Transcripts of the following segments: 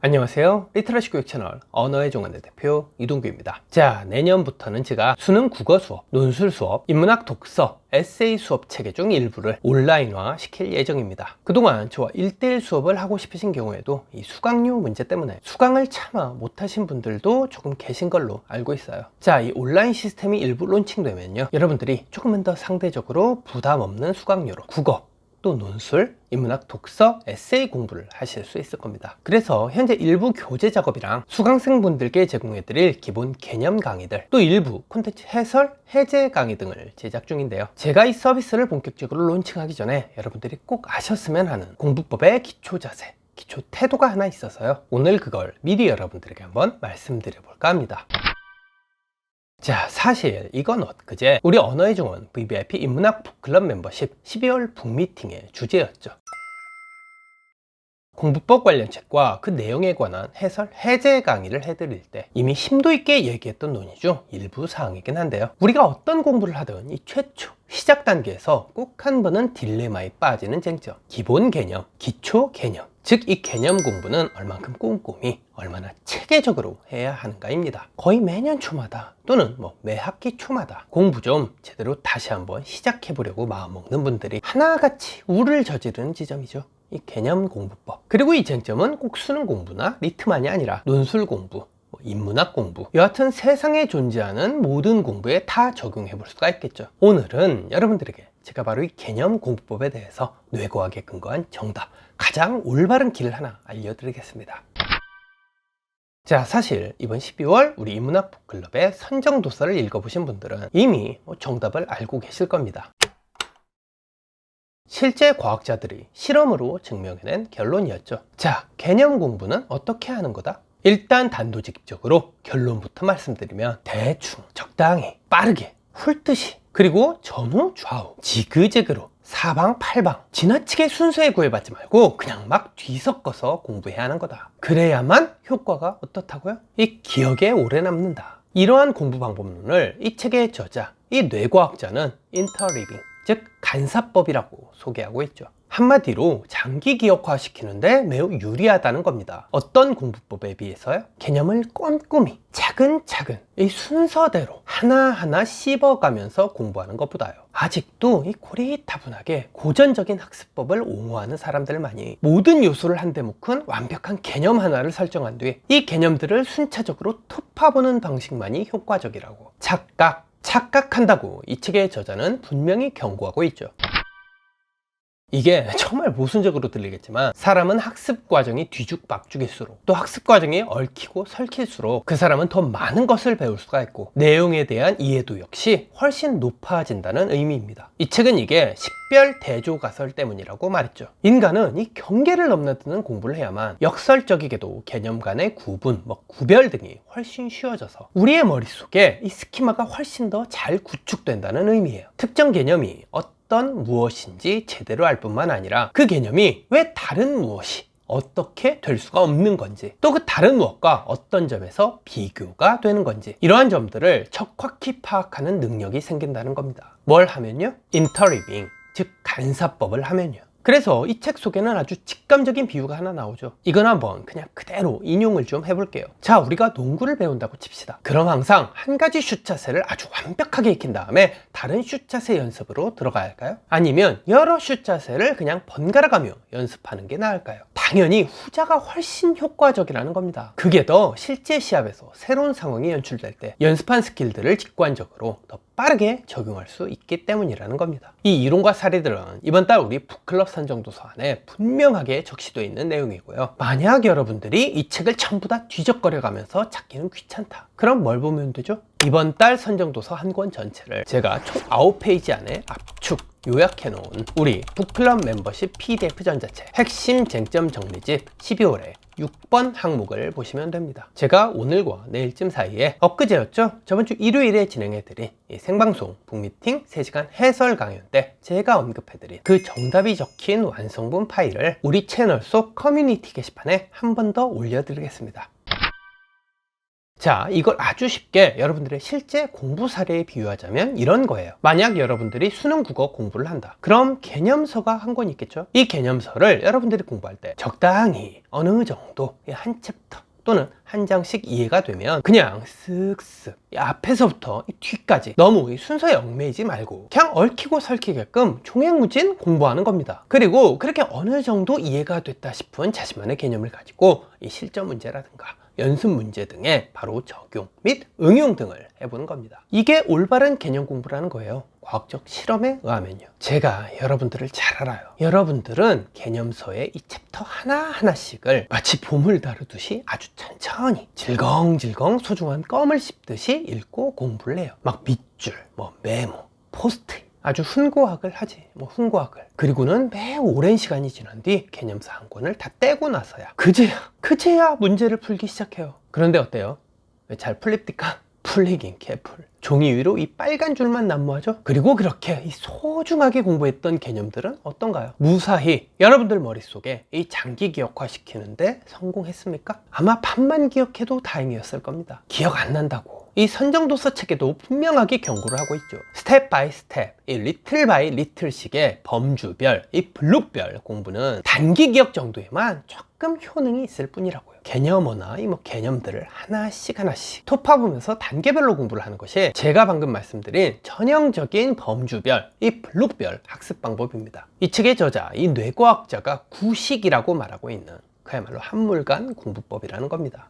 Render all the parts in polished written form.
안녕하세요. 리터러시 교육 채널 언어의 종언의 대표 이동규입니다. 자, 내년부터는 제가 수능 국어 수업, 논술 수업, 인문학 독서, 에세이 수업 체계 중 일부를 온라인화 시킬 예정입니다. 그동안 저와 1대1 수업을 하고 싶으신 경우에도 이 수강료 문제 때문에 수강을 차마 못하신 분들도 조금 계신 걸로 알고 있어요. 자, 이 온라인 시스템이 일부 론칭되면요, 여러분들이 조금은 더 상대적으로 부담 없는 수강료로 국어, 또 논술, 인문학 독서, 에세이 공부를 하실 수 있을 겁니다. 그래서 현재 일부 교재 작업이랑 수강생분들께 제공해드릴 기본 개념 강의들, 또 일부 콘텐츠 해설, 해제 강의 등을 제작 중인데요. 제가 이 서비스를 본격적으로 론칭하기 전에 여러분들이 꼭 아셨으면 하는 공부법의 기초 자세, 기초 태도가 하나 있어서요. 오늘 그걸 미리 여러분들에게 한번 말씀드려볼까 합니다. 자, 사실 이건 엊그제 우리 언어의 종언 VVIP 인문학 북클럽 멤버십 12월 북미팅의 주제였죠. 공부법 관련 책과 그 내용에 관한 해설, 해제 강의를 해드릴 때 이미 심도 있게 얘기했던 논의 중 일부 사항이긴 한데요. 우리가 어떤 공부를 하든 이 최초, 시작 단계에서 꼭 한 번은 딜레마에 빠지는 쟁점, 기본 개념, 기초 개념, 즉 이 개념 공부는 얼만큼 꼼꼼히, 얼마나 체계적으로 해야 하는가입니다. 거의 매년 초마다 또는 매 학기 초마다 공부 좀 제대로 다시 한번 시작해 보려고 마음먹는 분들이 하나같이 우를 저지르는 지점이죠. 이 개념 공부법. 그리고 이 쟁점은 꼭 수능 공부나 리트만이 아니라 논술 공부, 인문학 공부, 여하튼 세상에 존재하는 모든 공부에 다 적용해 볼 수가 있겠죠. 오늘은 여러분들에게 제가 바로 이 개념 공부법에 대해서 뇌과학에 근거한 정답, 가장 올바른 길을 하나 알려드리겠습니다. 자, 사실 이번 12월 우리 인문학 북클럽의 선정도서를 읽어보신 분들은 이미 정답을 알고 계실 겁니다. 실제 과학자들이 실험으로 증명해낸 결론이었죠. 자, 개념 공부는 어떻게 하는 거다? 일단 단도직입적으로 결론부터 말씀드리면 대충, 적당히, 빠르게, 훑듯이, 그리고 전후 좌우, 지그재그로, 사방팔방 지나치게 순서에 구애받지 말고 그냥 막 뒤섞어서 공부해야 하는 거다. 그래야만 효과가 어떻다고요? 이 기억에 오래 남는다. 이러한 공부 방법론을 이 책의 저자, 이 뇌과학자는 인터리빙, 즉 간사법이라고 소개하고 있죠. 한마디로 장기 기억화 시키는데 매우 유리하다는 겁니다. 어떤 공부법에 비해서요? 개념을 꼼꼼히 차근차근 이 순서대로 하나하나 씹어가면서 공부하는 것보다요, 아직도 이 고리타분하게 고전적인 학습법을 옹호하는 사람들만이 모든 요소를 한데 묵은 완벽한 개념 하나를 설정한 뒤 이 개념들을 순차적으로 톱파보는 방식만이 효과적이라고 착각한다고 이 책의 저자는 분명히 경고하고 있죠. 이게 정말 모순적으로 들리겠지만 사람은 학습 과정이 뒤죽박죽일수록, 또 학습 과정이 얽히고 설킬수록 그 사람은 더 많은 것을 배울 수가 있고 내용에 대한 이해도 역시 훨씬 높아진다는 의미입니다. 이 책은 이게 식별대조가설 때문이라고 말했죠. 인간은 이 경계를 넘나드는 공부를 해야만 역설적이게도 개념 간의 구분, 구별 등이 훨씬 쉬워져서 우리의 머릿속에 이 스키마가 훨씬 더 잘 구축된다는 의미예요. 특정 개념이 어떤 무엇인지 제대로 알 뿐만 아니라 그 개념이 왜 다른 무엇이 어떻게 될 수가 없는 건지, 또 그 다른 무엇과 어떤 점에서 비교가 되는 건지, 이러한 점들을 척확히 파악하는 능력이 생긴다는 겁니다. 뭘 하면요? 인터리빙, 즉 간사법을 하면요. 그래서 이 책 속에는 아주 직감적인 비유가 하나 나오죠. 이건 한번 그냥 그대로 인용을 좀 해볼게요. 자, 우리가 농구를 배운다고 칩시다. 그럼 항상 한 가지 슛 자세를 아주 완벽하게 익힌 다음에 다른 슛 자세 연습으로 들어가야 할까요? 아니면 여러 슛 자세를 그냥 번갈아 가며 연습하는 게 나을까요? 당연히 후자가 훨씬 효과적이라는 겁니다. 그게 더 실제 시합에서 새로운 상황이 연출될 때 연습한 스킬들을 직관적으로 더 빠르게 적용할 수 있기 때문이라는 겁니다. 이 이론과 사례들은 이번 달 우리 북클럽 선정도서 안에 분명하게 적시되어 있는 내용이고요. 만약 여러분들이 이 책을 전부 다 뒤적거려 가면서 찾기는 귀찮다, 그럼 뭘 보면 되죠? 이번 달 선정도서 한 권 전체를 제가 총 9페이지 안에 압축, 요약해 놓은 우리 북클럽 멤버십 PDF 전자책 핵심 쟁점 정리집 12월에 6번 항목을 보시면 됩니다. 제가 오늘과 내일쯤 사이에, 엊그제였죠? 저번 주 일요일에 진행해드린 이 생방송 북미팅 3시간 해설 강연 때 제가 언급해드린 그 정답이 적힌 완성본 파일을 우리 채널 속 커뮤니티 게시판에 한 번 더 올려드리겠습니다. 자, 이걸 아주 쉽게 여러분들의 실제 공부 사례에 비유하자면 이런 거예요. 만약 여러분들이 수능 국어 공부를 한다. 그럼 개념서가 한 권 있겠죠? 이 개념서를 여러분들이 공부할 때 적당히 어느 정도 한 챕터 또는 한 장씩 이해가 되면 그냥 쓱쓱 앞에서부터 이 뒤까지 너무 이 순서에 얽매이지 말고 그냥 얽히고 설키게끔 종횡무진 공부하는 겁니다. 그리고 그렇게 어느 정도 이해가 됐다 싶은 자신만의 개념을 가지고 이 실전 문제라든가 연습 문제 등에 바로 적용 및 응용 등을 해보는 겁니다. 이게 올바른 개념 공부라는 거예요. 과학적 실험에 의하면요. 제가 여러분들을 잘 알아요. 여러분들은 개념서의 이 챕터 하나하나씩을 마치 봄을 다루듯이 아주 천천히 질겅질겅 소중한 껌을 씹듯이 읽고 공부를 해요. 막 밑줄, 메모, 포스트잇 아주 훈고학을 하지. 훈고학을. 그리고는 매우 오랜 시간이 지난 뒤 개념서 한 권을 다 떼고 나서야 그제야 문제를 풀기 시작해요. 그런데 어때요? 왜 잘 풀립니까? 풀리긴 개풀. 종이 위로 이 빨간 줄만 난무하죠? 그리고 그렇게 이 소중하게 공부했던 개념들은 어떤가요? 무사히 여러분들 머릿속에 이 장기 기억화 시키는데 성공했습니까? 아마 반만 기억해도 다행이었을 겁니다. 기억 안 난다고 이 선정도서 책에도 분명하게 경고를 하고 있죠. 스텝 바이 스텝, 이 리틀 바이 리틀식의 범주별, 이 블록별 공부는 단기 기억 정도에만 조금 효능이 있을 뿐이라고요. 개념어나 이 개념들을 하나씩 톱파보면서 단계별로 공부를 하는 것이 제가 방금 말씀드린 전형적인 범주별, 이 블록별 학습 방법입니다. 이 책의 저자, 이 뇌과학자가 구식이라고 말하고 있는 그야말로 한물간 공부법이라는 겁니다.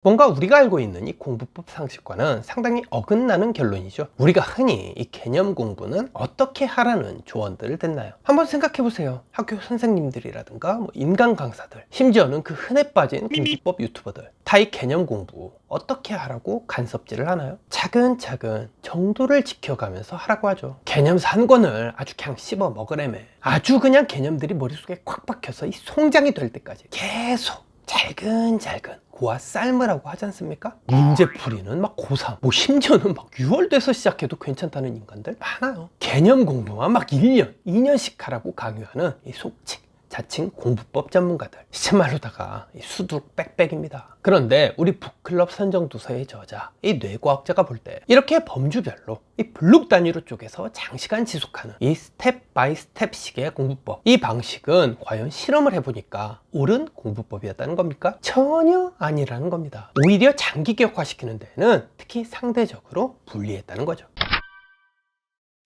뭔가 우리가 알고 있는 이 공부법 상식과는 상당히 어긋나는 결론이죠. 우리가 흔히 이 개념 공부는 어떻게 하라는 조언들을 듣나요? 한번 생각해 보세요. 학교 선생님들이라든가 인간 강사들, 심지어는 그 흔해 빠진 공부법 유튜버들 다 이 개념 공부 어떻게 하라고 간섭질을 하나요? 차근차근 정도를 지켜가면서 하라고 하죠. 개념서 한 권을 아주 그냥 씹어 먹으래매 아주 그냥 개념들이 머릿속에 콱 박혀서 이 송장이 될 때까지 계속 잘근잘근 고아 삶으라고 하지 않습니까? 문제풀이는 막 고3 심지어는 막 6월 돼서 시작해도 괜찮다는 인간들 많아요. 개념 공부만 막 1년 2년씩 하라고 강요하는 이 속칭 자칭 공부법 전문가들 시체말로다가 수두룩 빽빽입니다. 그런데 우리 북클럽 선정도서의 저자 이 뇌과학자가 볼 때 이렇게 범주별로 이 블록 단위로 쪼개서 장시간 지속하는 이 스텝 바이 스텝식의 공부법, 이 방식은 과연 실험을 해보니까 옳은 공부법이었다는 겁니까? 전혀 아니라는 겁니다. 오히려 장기 기억화시키는 데는 특히 상대적으로 불리했다는 거죠.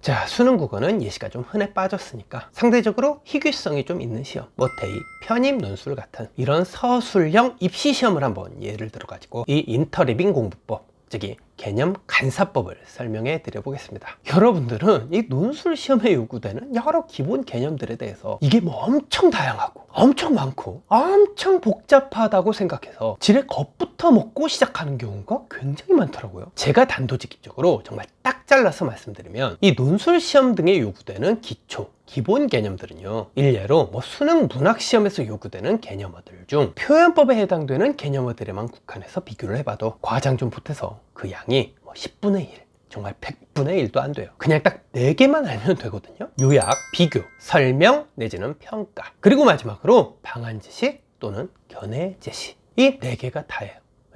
자, 수능 국어는 예시가 좀 흔해 빠졌으니까 상대적으로 희귀성이 좀 있는 시험, 대입, 편입 논술 같은 이런 서술형 입시 시험을 한번 예를 들어 가지고 이 인터리빙 공부법, 즉 개념 간사법을 설명해 드려 보겠습니다. 여러분들은 이 논술 시험에 요구되는 여러 기본 개념들에 대해서 이게 엄청 다양하고 엄청 많고 엄청 복잡하다고 생각해서 지레 겁부터 먹고 시작하는 경우가 굉장히 많더라고요. 제가 단도직입적으로 정말 딱 잘라서 말씀드리면 이 논술 시험 등에 요구되는 기초 기본 개념들은요, 일례로 수능 문학 시험에서 요구되는 개념어들 중 표현법에 해당되는 개념어들에만 국한해서 비교를 해봐도 과장 좀 보태서 그 양이 10분의 1 정말 100분의 1도 안 돼요. 그냥 딱 4개만 알면 되거든요. 요약, 비교, 설명 내지는 평가, 그리고 마지막으로 방안 제시 또는 견해 제시, 이 4개가 다예요.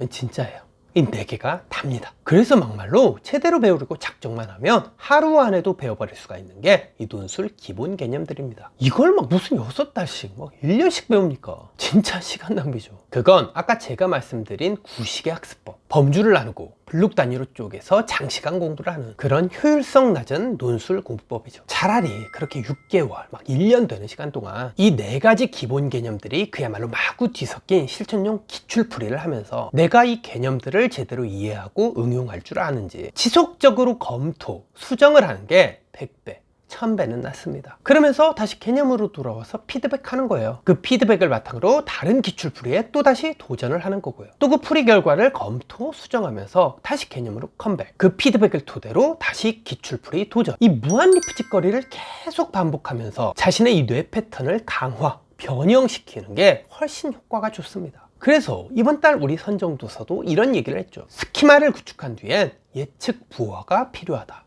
진짜예요. 이 4개가 답니다. 그래서 막말로 제대로 배우려고 작정만 하면 하루 안에도 배워버릴 수가 있는 게 이 논술 기본 개념들입니다. 이걸 무슨 6달씩 1년씩 배웁니까? 진짜 시간 낭비죠. 그건 아까 제가 말씀드린 구식의 학습법, 범주를 나누고 블록 단위로 쪼개서 장시간 공부를 하는 그런 효율성 낮은 논술 공부법이죠. 차라리 그렇게 6개월, 1년 되는 시간 동안 이 4가지 기본 개념들이 그야말로 마구 뒤섞인 실천용 기출풀이를 하면서 내가 이 개념들을 제대로 이해하고 응용할 줄 아는지 지속적으로 검토, 수정을 하는 게 100배, 1000배는 낫습니다. 그러면서 다시 개념으로 돌아와서 피드백하는 거예요. 그 피드백을 바탕으로 다른 기출풀이에 또다시 도전을 하는 거고요. 또 그 풀이 결과를 검토, 수정하면서 다시 개념으로 컴백, 그 피드백을 토대로 다시 기출풀이 도전, 이 무한 리프짓거리를 계속 반복하면서 자신의 이 뇌 패턴을 강화, 변형시키는 게 훨씬 효과가 좋습니다. 그래서 이번 달 우리 선정도서도 이런 얘기를 했죠. 스키마를 구축한 뒤엔 예측 부호가 필요하다.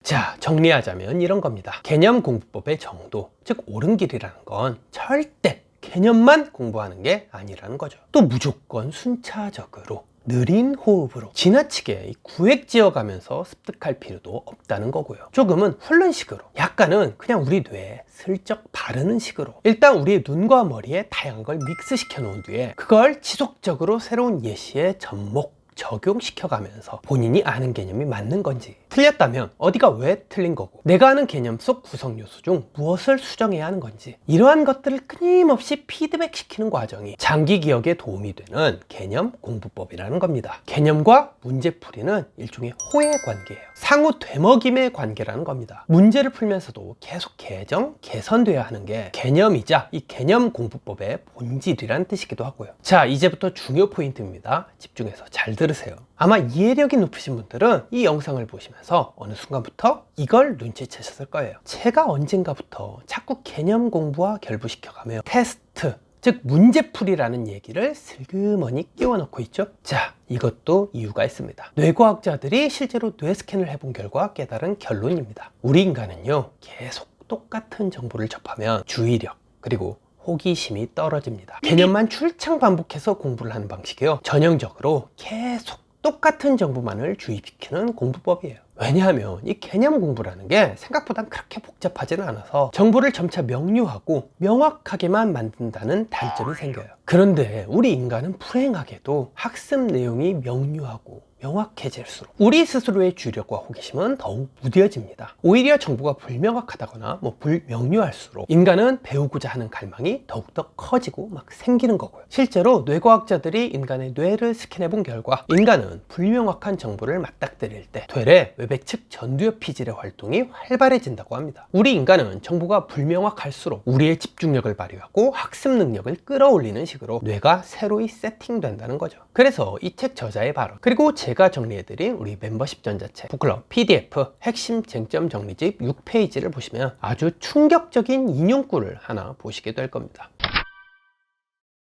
자, 정리하자면 이런 겁니다. 개념 공부법의 정도, 즉 옳은 길이라는 건 절대 개념만 공부하는 게 아니라는 거죠. 또 무조건 순차적으로 느린 호흡으로 지나치게 구획 지어가면서 습득할 필요도 없다는 거고요. 조금은 훈련식으로, 약간은 그냥 우리 뇌에 슬쩍 바르는 식으로 일단 우리의 눈과 머리에 다양한 걸 믹스시켜 놓은 뒤에 그걸 지속적으로 새로운 예시에 접목 적용시켜가면서 본인이 아는 개념이 맞는 건지, 틀렸다면 어디가 왜 틀린 거고, 내가 아는 개념 속 구성 요소 중 무엇을 수정해야 하는 건지, 이러한 것들을 끊임없이 피드백 시키는 과정이 장기 기억에 도움이 되는 개념 공부법이라는 겁니다. 개념과 문제풀이는 일종의 호혜 관계예요. 상호 되먹임의 관계라는 겁니다. 문제를 풀면서도 계속 개정, 개선돼야 하는 게 개념이자 이 개념 공부법의 본질이란 뜻이기도 하고요. 자, 이제부터 중요 포인트입니다. 집중해서 잘 들으세요. 아마 이해력이 높으신 분들은 이 영상을 보시면서 어느 순간부터 이걸 눈치채셨을 거예요. 제가 언젠가부터 자꾸 개념 공부와 결부시켜가며 테스트, 즉 문제풀이라는 얘기를 슬그머니 끼워 넣고 있죠. 자, 이것도 이유가 있습니다. 뇌과학자들이 실제로 뇌 스캔을 해본 결과 깨달은 결론입니다. 우리 인간은요, 계속 똑같은 정보를 접하면 주의력, 그리고 호기심이 떨어집니다. 개념만 출창 반복해서 공부를 하는 방식이요, 전형적으로 계속 똑같은 정보만을 주입시키는 공부법이에요. 왜냐하면 이 개념 공부라는 게 생각보다 그렇게 복잡하지는 않아서 정보를 점차 명료하고 명확하게만 만든다는 단점이 생겨요. 그런데 우리 인간은 불행하게도 학습 내용이 명료하고 명확해질수록 우리 스스로의 주력과 호기심은 더욱 무뎌집니다. 오히려 정보가 불명확하다거나 불명료할수록 인간은 배우고자 하는 갈망이 더욱더 커지고 막 생기는 거고요. 실제로 뇌과학자들이 인간의 뇌를 스캔해 본 결과 인간은 불명확한 정보를 맞닥뜨릴 때 되레 외배측 전두엽 피질의 활동이 활발해진다고 합니다. 우리 인간은 정보가 불명확할수록 우리의 집중력을 발휘하고 학습 능력을 끌어올리는 식으로 뇌가 새로이 세팅된다는 거죠. 그래서 이 책 저자의 발언, 그리고 제가 정리해드린 우리 멤버십 전자책 북클럽 PDF 핵심 쟁점 정리집 6페이지를 보시면 아주 충격적인 인용구를 하나 보시게 될 겁니다.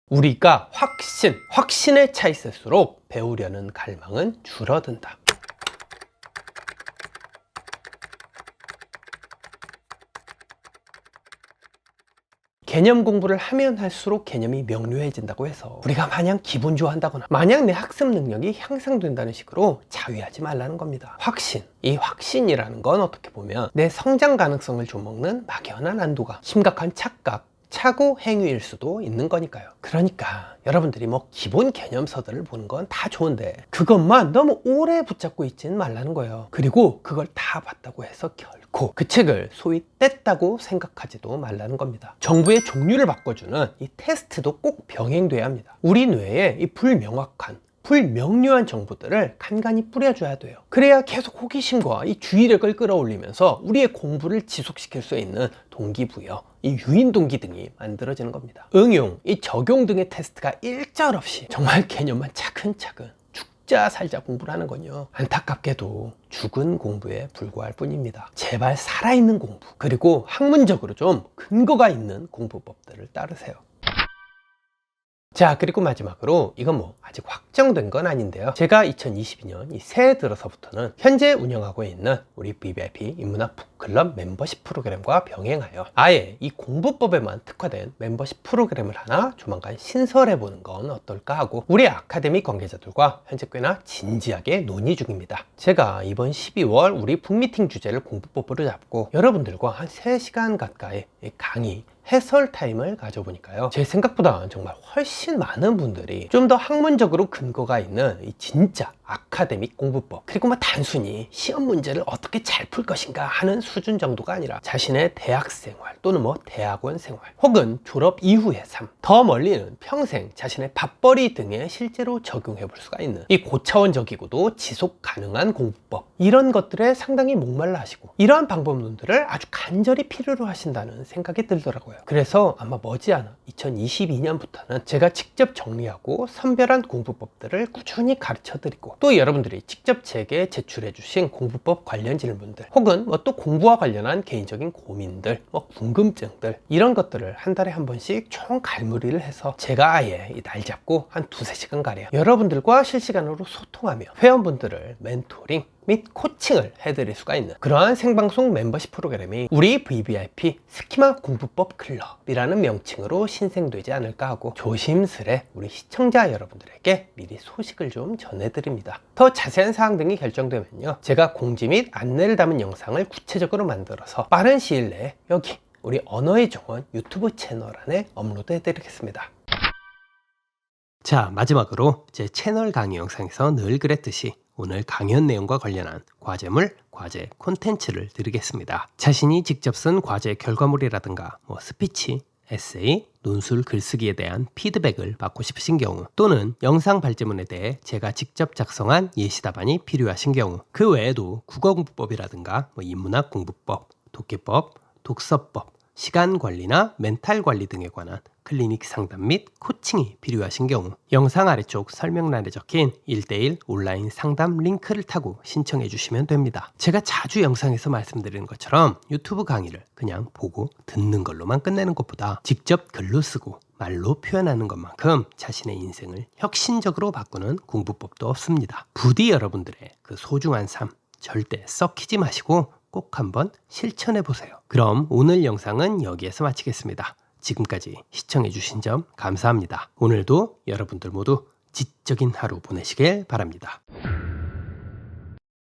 우리가 확신에 차 있을수록 배우려는 갈망은 줄어든다. 개념 공부를 하면 할수록 개념이 명료해진다고 해서 우리가 마냥 기분 좋아한다거나 마냥 내 학습 능력이 향상된다는 식으로 자위하지 말라는 겁니다. 이 확신이라는 건 어떻게 보면 내 성장 가능성을 좀먹는 막연한 안도감, 심각한 착각, 착오 행위일 수도 있는 거니까요. 그러니까 여러분들이 기본 개념서들을 보는 건 다 좋은데 그것만 너무 오래 붙잡고 있지는 말라는 거예요. 그리고 그걸 다 봤다고 해서 결코 그 책을 소위 뗐다고 생각하지도 말라는 겁니다. 정보의 종류를 바꿔주는 이 테스트도 꼭 병행돼야 합니다. 우리 뇌에 이 불명료한 정보들을 간간히 뿌려줘야 돼요. 그래야 계속 호기심과 이 주의력을 끌어올리면서 우리의 공부를 지속시킬 수 있는 동기부여, 이 유인동기 등이 만들어지는 겁니다. 응용, 이 적용 등의 테스트가 일절없이 정말 개념만 차근차근 죽자 살자 공부를 하는 건요, 안타깝게도 죽은 공부에 불과할 뿐입니다. 제발 살아있는 공부, 그리고 학문적으로 좀 근거가 있는 공부법들을 따르세요. 자, 그리고 마지막으로 이건 아직 확정된 건 아닌데요, 제가 2022년 이 새해 들어서부터는 현재 운영하고 있는 우리 BBIP 인문학 북클럽 멤버십 프로그램과 병행하여 아예 이 공부법에만 특화된 멤버십 프로그램을 하나 조만간 신설해보는 건 어떨까 하고 우리 아카데미 관계자들과 현재 꽤나 진지하게 논의 중입니다. 제가 이번 12월 우리 북미팅 주제를 공부법으로 잡고 여러분들과 한 3시간 가까이 강의 해설 타임을 가져보니까요, 제 생각보다 정말 훨씬 많은 분들이 좀 더 학문적으로 근거가 있는 이 진짜 아카데믹 공부법, 그리고 단순히 시험 문제를 어떻게 잘 풀 것인가 하는 수준 정도가 아니라 자신의 대학 생활 또는 대학원 생활 혹은 졸업 이후의 삶, 더 멀리는 평생 자신의 밥벌이 등에 실제로 적용해 볼 수가 있는 이 고차원적이고도 지속 가능한 공부법, 이런 것들에 상당히 목말라 하시고 이러한 방법론들을 아주 간절히 필요로 하신다는 생각이 들더라고요. 그래서 아마 머지않아 2022년부터는 제가 직접 정리하고 선별한 공부법들을 꾸준히 가르쳐 드리고, 또 여러분들이 직접 제게 제출해 주신 공부법 관련 질문들 혹은 또 공부와 관련한 개인적인 고민들, 궁금증들, 이런 것들을 한 달에 한 번씩 총 갈무리를 해서 제가 아예 날 잡고 한 2-3시간 가량 여러분들과 실시간으로 소통하며 회원분들을 멘토링 및 코칭을 해드릴 수가 있는 그러한 생방송 멤버십 프로그램이 우리 VVIP 스키마 공부법 클럽이라는 명칭으로 신생되지 않을까 하고 조심스레 우리 시청자 여러분들에게 미리 소식을 좀 전해드립니다. 더 자세한 사항 등이 결정되면요, 제가 공지 및 안내를 담은 영상을 구체적으로 만들어서 빠른 시일 내에 여기 우리 언어의 정원 유튜브 채널 안에 업로드 해드리겠습니다. 자, 마지막으로 제 채널 강의 영상에서 늘 그랬듯이 오늘 강연 내용과 관련한 과제물, 과제 콘텐츠를 드리겠습니다. 자신이 직접 쓴 과제 결과물이라든가 스피치, 에세이, 논술 글쓰기에 대한 피드백을 받고 싶으신 경우, 또는 영상 발제문에 대해 제가 직접 작성한 예시 답안이 필요하신 경우, 그 외에도 국어공부법이라든가 인문학 공부법, 독해법, 독서법, 시간관리나 멘탈관리 등에 관한 클리닉 상담 및 코칭이 필요하신 경우 영상 아래쪽 설명란에 적힌 1:1 온라인 상담 링크를 타고 신청해 주시면 됩니다. 제가 자주 영상에서 말씀드리는 것처럼 유튜브 강의를 그냥 보고 듣는 걸로만 끝내는 것보다 직접 글로 쓰고 말로 표현하는 것만큼 자신의 인생을 혁신적으로 바꾸는 공부법도 없습니다. 부디 여러분들의 그 소중한 삶 절대 썩히지 마시고 꼭 한번 실천해 보세요. 그럼 오늘 영상은 여기에서 마치겠습니다. 지금까지 시청해주신 점 감사합니다. 오늘도 여러분들 모두 지적인 하루 보내시길 바랍니다.